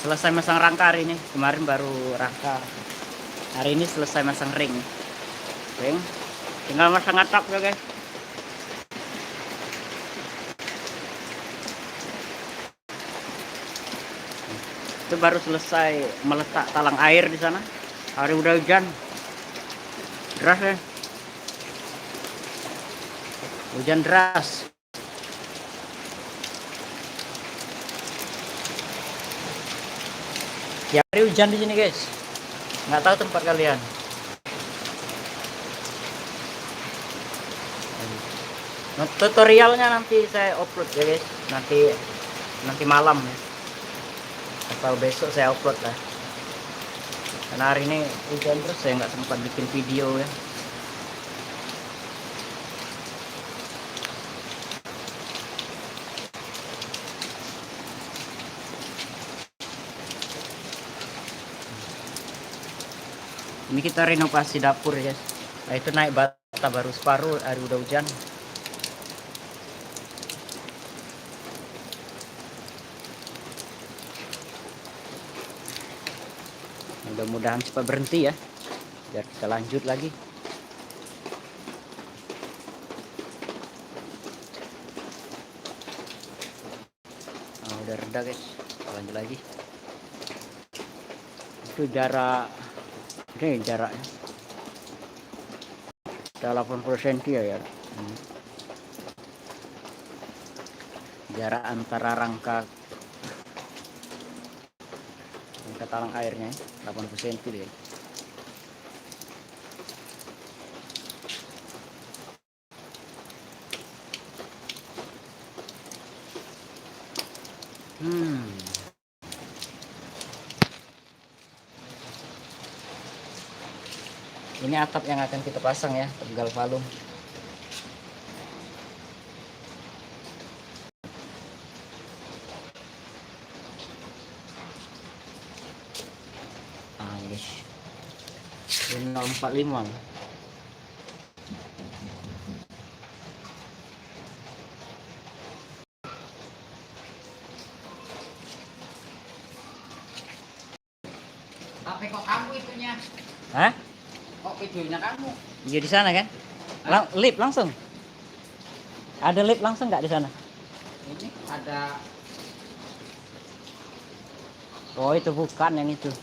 Selesai masang rangka hari ini. Kemarin baru rangka. Hari ini selesai masang ring. Tinggal masang atap ya guys. Itu baru selesai meletak talang air di sana. Hari udah hujan. Deras ya. Hujan deras. Tiap hari hujan di sini guys. Nggak tahu tempat kalian. Tutorialnya nanti saya upload ya guys. Nanti malam ya. Atau besok saya upload lah. Karena hari ini hujan terus saya nggak sempat bikin video ya. Ini kita renovasi dapur ya. Nah, itu naik bata baru separuh, hari udah hujan. Mudah-mudahan cepat berhenti ya, biar kita lanjut lagi. Nah, udah reda guys, lanjut lagi. Itu jarak, ini jaraknya udah 80 cm ya. Jarak antara rangka talang airnya 80 cm deh. Ini atap yang akan kita pasang ya, tegal valum. Guys, ini 045. Apa kok kamu itunya? Hah? Kok videonya kamu? Iya di sana kan? Lip langsung. Ada lip langsung nggak di sana? Ini ada. Oh itu bukan yang itu.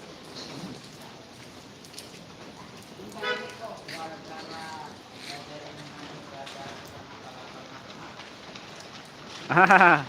Hah?